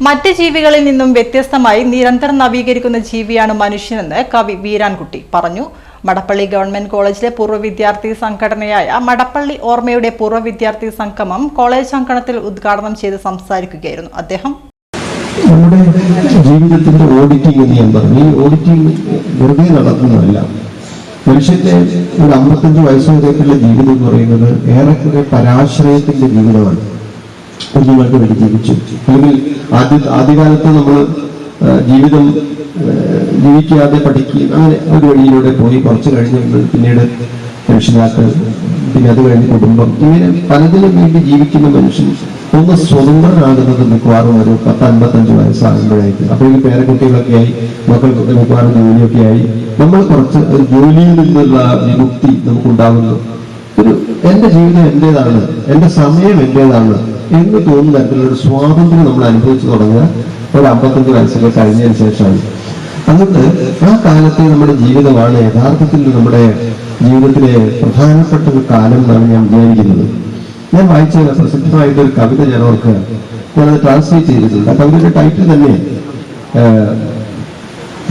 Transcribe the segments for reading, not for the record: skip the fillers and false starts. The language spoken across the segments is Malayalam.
മറ്റ് ജീവികളിൽ നിന്നും വ്യത്യസ്തമായി നിരന്തരം നവീകരിക്കുന്ന ജീവിയാണ് മനുഷ്യനെന്ന് കവി വീരാൻകുട്ടി പറഞ്ഞു. മടപ്പള്ളി ഗവൺമെന്റ് കോളേജിലെ പൂർവ്വ വിദ്യാർത്ഥി സംഘടനയായ മടപ്പള്ളി ഓർമ്മയുടെ പൂർവ്വ വിദ്യാർത്ഥി സംഗമം കോളേജ് അങ്കണത്തിൽ ഉദ്ഘാടനം ചെയ്ത് സംസാരിക്കുകയായിരുന്നു അദ്ദേഹം. നമ്മുടെ ജീവിതത്തിന്റെ ഓഡിറ്റിംഗ് എന്ന് ഞാൻ പറഞ്ഞു. ഈ ഓഡിറ്റിംഗ് വെറുതെ നടക്കുന്നതല്ല. മനുഷ്യന്റെ ഒരു 55 വയസ്സ് വരെയുള്ള ജീവിതം എന്ന് പറയുന്നത് ഏറെക്കുറെ പരാശ്രയത്തിന്റെ ജീവിതമാണ്. കുഞ്ഞുങ്ങൾക്ക് വേണ്ടി ജീവിച്ചു, അല്ലെങ്കിൽ ആദ്യകാലത്ത് നമ്മൾ ജീവിതം ജീവിക്കാതെ പഠിക്കുക, അങ്ങനെ ഒരു വഴിയിലൂടെ പോയി കുറച്ച് കഴിഞ്ഞ് പിന്നീട് രക്ഷിതാക്കൾ, പിന്നെ അത് കഴിഞ്ഞ് കുടുംബം, ഇങ്ങനെ പലതിനും വേണ്ടി ജീവിക്കുന്ന മനുഷ്യൻ ഒന്ന് സ്വതന്ത്രനാകുന്നത് മിക്കവാറും ഒരു 50-55 വയസ്സാകുമ്പോഴായിരിക്കും. അപ്പോൾ ഈ പേരക്കുട്ടികളൊക്കെ ആയി, മക്കൾക്ക് മിക്കവാറും ജോലിയൊക്കെ ആയി, നമ്മൾ കുറച്ച് ജോലിയിൽ നിന്നുള്ള വിമുക്തി നമുക്കുണ്ടാകുന്നു. എന്റെ ജീവിതം എന്റേതാണ്, എന്റെ സമയം എന്റേതാണ് എന്ന് തോന്നുന്ന തരത്തിലുള്ള ഒരു സ്വാതന്ത്ര്യം നമ്മൾ അനുഭവിച്ചു തുടങ്ങുക ഒരു 55 വയസ്സൊക്കെ കഴിഞ്ഞതിന് ശേഷമാണ്. അതുകൊണ്ട് ആ കാലത്തെ നമ്മുടെ ജീവിതമാണ് യഥാർത്ഥത്തിൽ നമ്മുടെ ജീവിതത്തിലെ പ്രധാനപ്പെട്ട ഒരു കാലം എന്നാണ് ഞാൻ വിചാരിക്കുന്നത്. ഞാൻ വായിച്ച പ്രസിദ്ധമായിട്ടൊരു കവിത ഞാൻ ഓർക്കുക, ഞാനത് ട്രാൻസ്ലേറ്റ് ചെയ്തിട്ടുണ്ട്. ആ കവിതയുടെ ടൈറ്റിൽ തന്നെ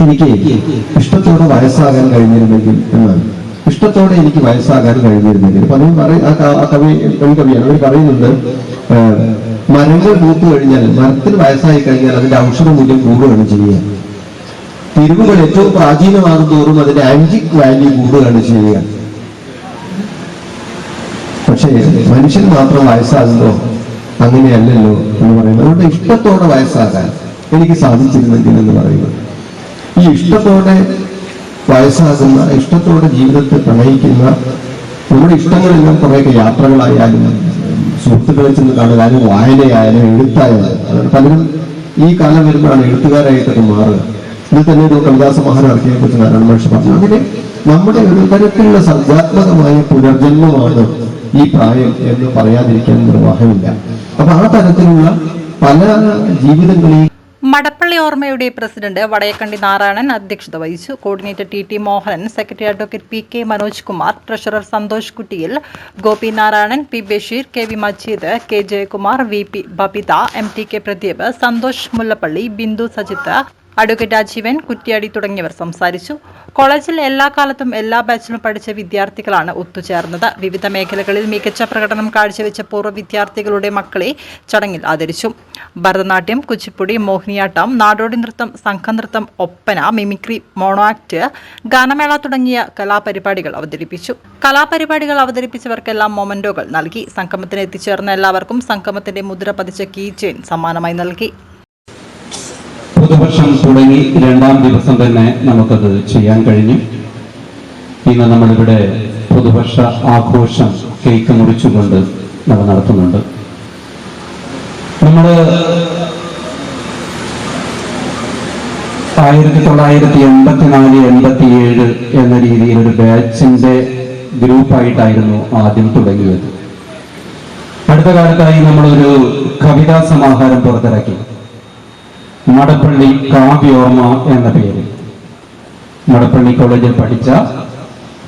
എനിക്ക് ഇഷ്ടത്തോടെ വയസ്സാകാൻ കഴിഞ്ഞിരുന്നെങ്കിൽ എന്നാണ്. ഇഷ്ടത്തോടെ എനിക്ക് വയസ്സാകാൻ കഴിഞ്ഞിരുന്നെങ്കിൽ. അപ്പൊ ആ കവിയാണ്. അവർ പറയുന്നുണ്ട്, മരങ്ങൾ മൂത്തു കഴിഞ്ഞാൽ, മരത്തിന് വയസ്സായി കഴിഞ്ഞാൽ അതിന്റെ ഔഷധ മൂല്യം കൂടുകയാണ് ചെയ്യുക. തിരിവുകൾ ഏറ്റവും പ്രാചീനമാകും തോറും അതിന്റെ ആന്റിക് വാല്യൂ കൂടുകയാണ് ചെയ്യുക. പക്ഷേ മനുഷ്യൻ മാത്രം വയസ്സാകുമ്പോ അങ്ങനെയല്ലല്ലോ എന്ന് പറയുന്നത്. അതുകൊണ്ട് ഇഷ്ടത്തോടെ വയസ്സാകാൻ എനിക്ക് സാധിച്ചിരുന്നെങ്കിൽ എന്ന് പറയുന്നത്, ഈ ഇഷ്ടത്തോടെ വയസ്സാകുന്ന, ഇഷ്ടത്തോടെ ജീവിതത്തെ പ്രണയിക്കുന്ന, നമ്മുടെ ഇഷ്ടങ്ങളെല്ലാം കുറേയൊക്കെ യാത്രകളായാലും സുഹൃത്തുക്കളെ ചെന്ന് കാണുവാനും വായനയായാലും എഴുത്തായാലും, പലരും ഈ കാലം വരുമ്പോഴാണ് എഴുത്തുകാരായിട്ടൊക്കെ മാറുക. ഇതിൽ തന്നെ ഒരു കവിതാസ മഹാരാർക്കിയെ കുറിച്ച് നാരായണ മഹർഷി പറഞ്ഞു. അങ്ങനെ നമ്മുടെ ഒരു തരത്തിലുള്ള സർഗാത്മകമായ പുനർജന്മമാണ് ഈ പ്രായം എന്ന് പറയാതിരിക്കാൻ നിർവാഹമില്ല. അപ്പൊ ആ തരത്തിലുള്ള പല ജീവിതങ്ങളെയും മടപ്പള്ളി ഓർമ്മയുടെ പ്രസിഡന്റ് വടയക്കണ്ടി നാരായണൻ അധ്യക്ഷത വഹിച്ചു. Coordinator T Mohanan, secretary advocate P K Manoj Kumar, treasurer Santhosh Kuttiyil, Gopi Narayanan, P Basheer, K V Majeed, K Jayakumar, V P Babitha, M T K Pradeep, Santhosh Mullappally, Bindu Sajith, advocate Rajeevan, Kuttiady തുടങ്ങിയവർ സംസാരിച്ചു. കോളേജിൽ എല്ലാ കാലത്തും എല്ലാ ബാച്ചിലും പഠിച്ച വിദ്യാർത്ഥികളാണ് ഒത്തുചേർന്നത്. വിവിധ മേഖലകളിൽ മികച്ച പ്രകടനം കാഴ്ചവെച്ച പൂർവ്വ വിദ്യാർത്ഥികളുടെ മക്കളെ ചടങ്ങിൽ ആദരിച്ചു. ഭരതനാട്യം, കുച്ചിപ്പുടി, മോഹിനിയാട്ടം, നാടോടി നൃത്തം, സംഘനൃത്തം, ഒപ്പന, മിമിക്രി, മോണോ ആക്ട്, ഗാനമേള തുടങ്ങിയ കലാപരിപാടികൾ അവതരിപ്പിച്ചു. കലാപരിപാടികൾ അവതരിപ്പിച്ചവർക്കെല്ലാം മൊമന്റോകൾ നൽകി. സംഗമത്തിന് എത്തിച്ചേർന്ന എല്ലാവർക്കും സംഗമത്തിന്റെ മുദ്ര പതിച്ച കീ ചെയിൻ സമ്മാനമായി നൽകി. പുതുവർഷം തുടങ്ങി 2ാം ദിവസം തന്നെ നമുക്കത് ചെയ്യാൻ കഴിഞ്ഞു. ഇന്ന് നമ്മളിവിടെ പുതുവർഷ ആഘോഷം കേക്ക് മുറിച്ചുകൊണ്ട് നമ്മൾ നടത്തുന്നുണ്ട്. നമ്മൾ 1984-87 എന്ന രീതിയിൽ ഒരു ബാച്ചിന്റെ ഗ്രൂപ്പായിട്ടായിരുന്നു ആദ്യം തുടങ്ങിയത്. അടുത്ത കാലത്തായി നമ്മളൊരു കവിതാ സമാഹാരം പുറത്തിറക്കി, മടപ്പള്ളി കാവ്യോർമ്മ എന്ന പേര്. മടപ്പള്ളി കോളേജിൽ പഠിച്ച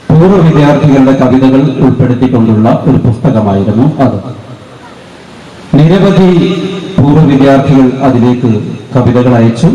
പൂർവ്വ വിദ്യാർത്ഥികളുടെ കവിതകൾ ഉൾപ്പെടുത്തിക്കൊണ്ടുള്ള ഒരു പുസ്തകമായിരുന്നു അത്. നിരവധി പൂർവ്വ വിദ്യാർത്ഥികൾ അതിലേക്ക് കവിതകൾ അയച്ചു.